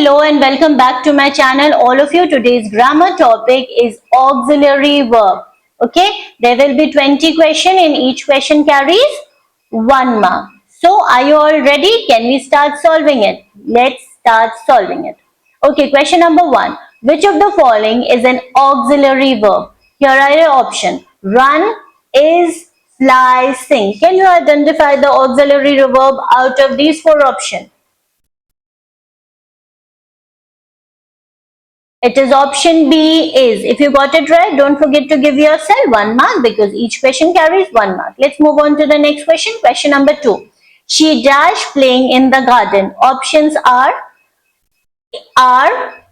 Hello and welcome back to my channel. All of you, today's grammar topic is auxiliary verb. Okay, there will be 20 questions and each question carries 1 mark. So, are you all ready? Can we start solving it? Let's start solving it. Okay, question number 1. Which of the following is an auxiliary verb? Here are your options. Run, is, fly, sing. Can you identify the auxiliary verb out of these 4 options? It is option B is. If you got it right, don't forget to give yourself 1 mark because each question carries 1 mark. Let's move on to the next question. Question number 2. She dash playing in the garden. Options are,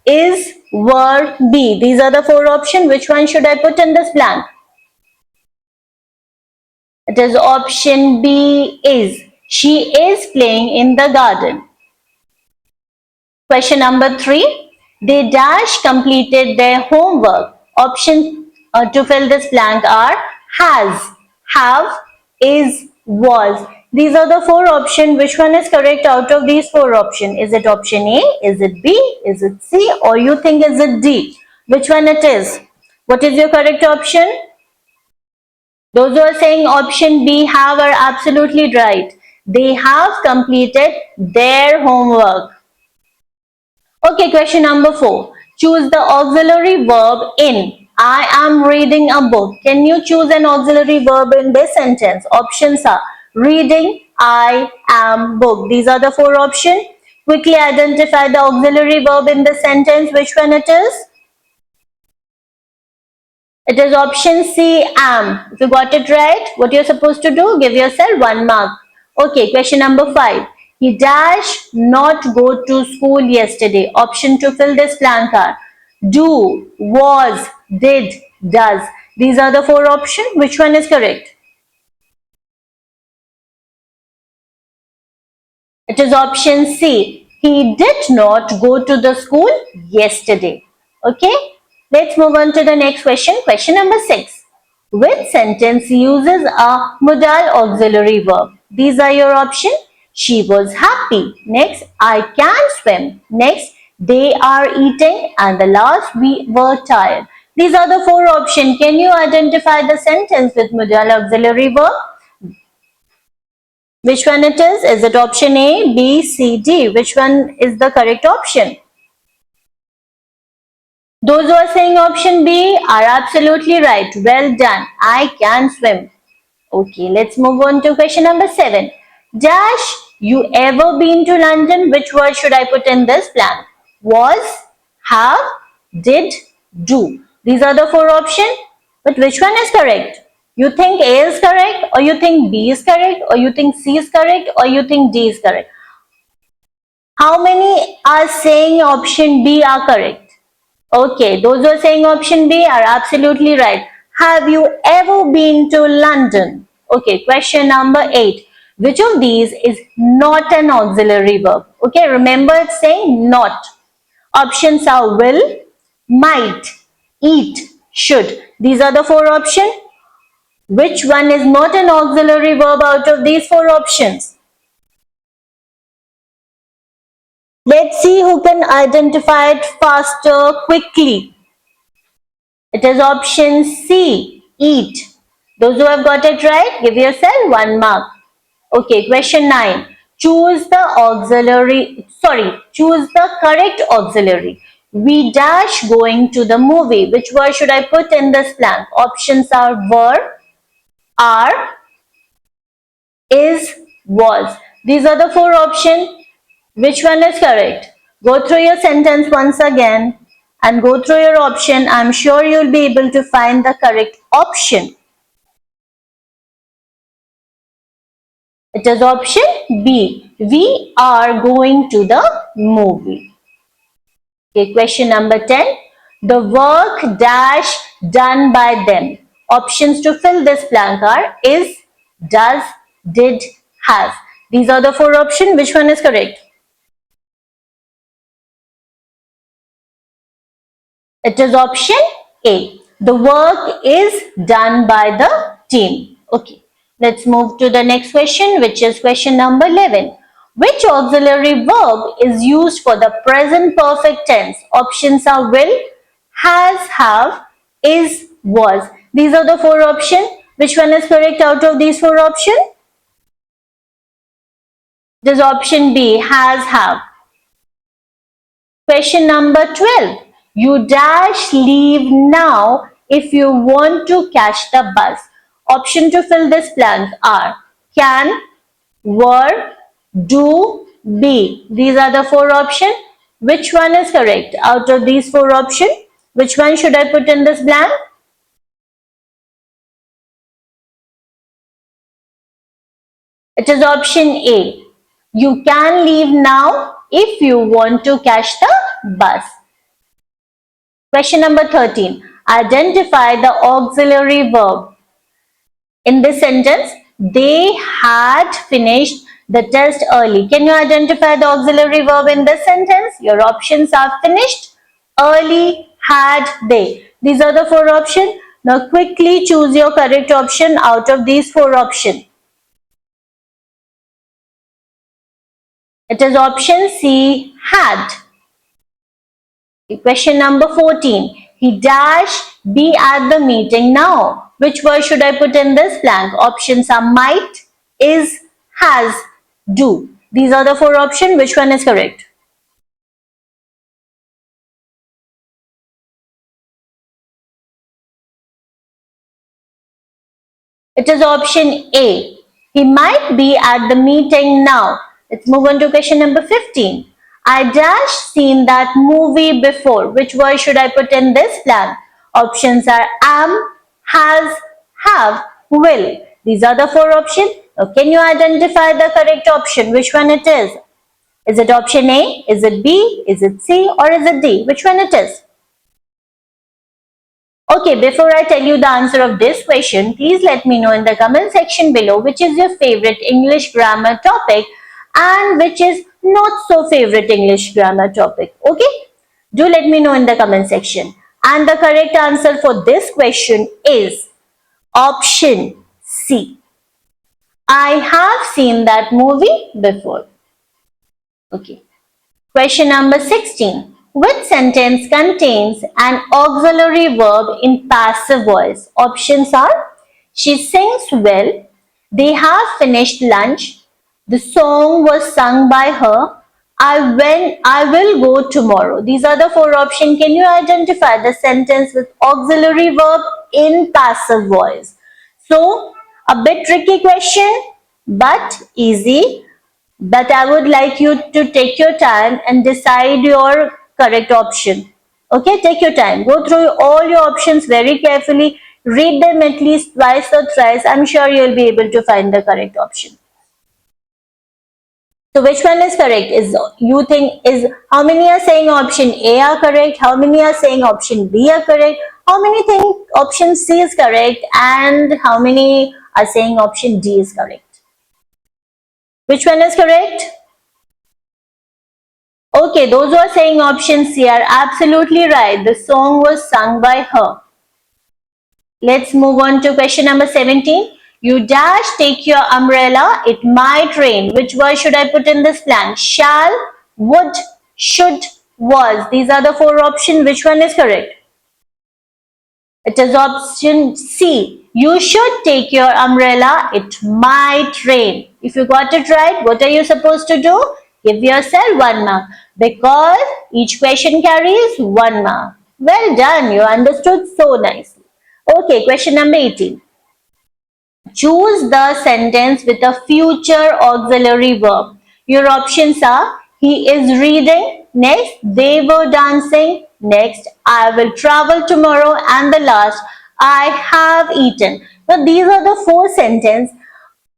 is, were, be. These are the 4 options. Which one should I put in this blank? It is option B is. She is playing in the garden. Question number 3. They dash completed their homework. Options to fill this blank are has, have, is, was. These are the 4 options. Which one is correct out of these 4 options? Is it option A? Is it B? Is it C? Or you think is it D? Which one it is? What is your correct option? Those who are saying option B have are absolutely right. They have completed their homework. Okay, question number 4. Choose the auxiliary verb in I am reading a book. Can you choose an auxiliary verb in this sentence? Options are reading, I am, book. These are the 4 options. Quickly identify the auxiliary verb in the sentence. Which one it is? It is option C, am. If you got it right, what you're supposed to do? Give yourself 1 mark. Okay, question number 5. He dash not go to school yesterday. Option to fill this blank are do, was, did, does. These are the 4 options. Which one is correct? It is option C. He did not go to the school yesterday. Okay, let's move on to the next question. Question number 6. Which sentence uses a modal auxiliary verb? These are your options. She was happy. Next, I can swim. Next, they are eating. And the last, we were tired. These are the 4 options. Can you identify the sentence with modal auxiliary verb? Which one it is? Is it option A, B, C, D? Which one is the correct option? Those who are saying option B are absolutely right. Well done. I can swim. Okay, let's move on to question number 7. Dash, you ever been to London? Which word should I put in this blank? Was, have, did, do. These are the 4 options. But which one is correct? You think A is correct, or you think B is correct, or you think C is correct, or you think D is correct? How many are saying option B are correct? Okay, those who are saying option B are absolutely right. Have you ever been to London? Okay, question number 8. Which of these is not an auxiliary verb? Okay, remember it's saying not. Options are will, might, eat, should. These are the 4 options. Which one is not an auxiliary verb out of these 4 options? Let's see who can identify it faster, quickly. It is option C, eat. Those who have got it right, give yourself 1 mark. Okay, question 9. Choose the correct auxiliary. We dash going to the movie. Which word should I put in this blank? Options are were, are, is, was. These are the 4 options. Which one is correct? Go through your sentence once again and go through your option. I'm sure you'll be able to find the correct option. It is option B. We are going to the movie. Okay, question number 10. The work dash done by them. Options to fill this blank are is, does, did, has. These are the 4 options. Which one is correct? It is option A. The work is done by the team. Okay. Let's move to the next question, which is question number 11. Which auxiliary verb is used for the present perfect tense? Options are will, has, have, is, was. These are the four options. Which one is correct out of these four options? It is option B, has, have. Question number 12. You dash leave now if you want to catch the bus. Option to fill this blank are can, were, do, be. These are the four options. Which one is correct out of these four options? Which one should I put in this blank? It is option A. You can leave now if you want to catch the bus. Question number 13. Identify the auxiliary verb. In this sentence, they had finished the test early. Can you identify the auxiliary verb in this sentence? Your options are finished, early, had, they. These are the four options. Now quickly choose your correct option out of these four options. It is option C, had. Question number 14. He dash be at the meeting now. Which word should I put in this blank? Options are might, is, has, do. These are the four options. Which one is correct? It is option A. He might be at the meeting now. Let's move on to question number 15. I dash seen that movie before. Which word should I put in this blank? Options are am, has, have, will. These are the four options. Now, can you identify the correct option? Which one it is? Is it option A? Is it B? Is it C? Or is it D? Which one it is? Okay, before I tell you the answer of this question, please let me know in the comment section below which is your favorite English grammar topic and which is not so favorite English grammar topic. Okay, do let me know in the comment section. And the correct answer for this question is option C. I have seen that movie before. Okay. Question number 16. Which sentence contains an auxiliary verb in passive voice? Options are she sings well, they have finished lunch, the song was sung by her, I will go tomorrow. These are the four options. Can you identify the sentence with auxiliary verb in passive voice? So, a bit tricky question, but easy. But I would like you to take your time and decide your correct option. Okay, take your time. Go through all your options very carefully. Read them at least twice or thrice. I'm sure you'll be able to find the correct option. So which one is correct? Is how many are saying option A are correct? How many are saying option B are correct? How many think option C is correct? And how many are saying option D is correct? Which one is correct? Okay, those who are saying option C are absolutely right. The song was sung by her. Let's move on to question number 17. You dash take your umbrella, it might rain. Which word should I put in this blank? Shall, would, should, was. These are the four options. Which one is correct? It is option C. You should take your umbrella, it might rain. If you got it right, what are you supposed to do? Give yourself 1 mark because each question carries 1 mark. Well done, you understood so nicely. Okay, question number 18. Choose the sentence with a future auxiliary verb. Your options are he is reading, next they were dancing, next I will travel tomorrow, and the last I have eaten. Now these are the four sentences.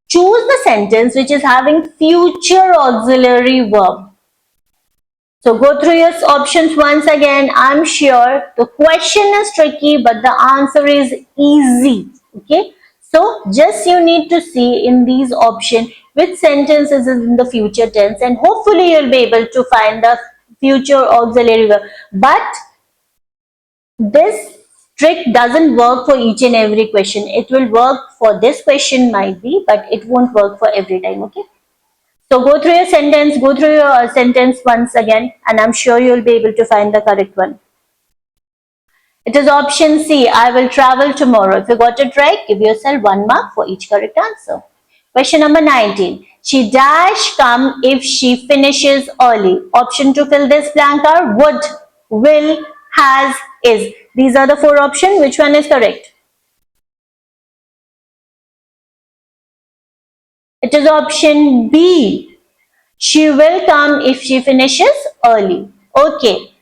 Choose the sentence which is having future auxiliary verb. So go through your options once again. I'm sure the question is tricky, but the answer is easy. Okay. So just you need to see in these options which sentences is in the future tense, and hopefully you'll be able to find the future auxiliary verb. But this trick doesn't work for each and every question. It will work for this question might be, but it won't work for every time. Okay. So go through your sentence once again, and I'm sure you'll be able to find the correct one. It is option C, I will travel tomorrow. If you got it right, give yourself 1 mark for each correct answer. Question number 19. She dash come if she finishes early. Option to fill this blank are would, will, has, is. These are the 4 options. Which one is correct? It is option B. She will come if she finishes early. Okay.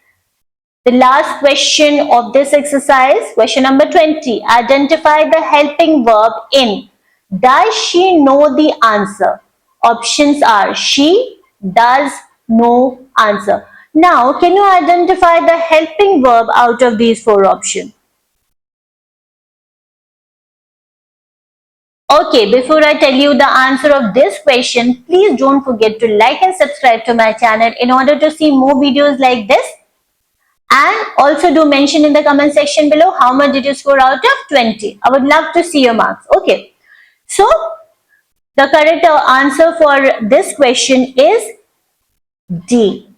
The last question of this exercise, question number 20. Identify the helping verb in. Does she know the answer? Options are she, does, know, answer. Now, can you identify the helping verb out of these 4 options? Okay, before I tell you the answer of this question, please don't forget to like and subscribe to my channel in order to see more videos like this. And also do mention in the comment section below how much did you score out of 20. I would love to see your marks. Okay. So the correct answer for this question is D.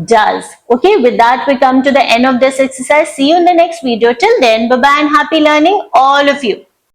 Does. Okay. With that, we come to the end of this exercise. See you in the next video. Till then, bye-bye and happy learning all of you.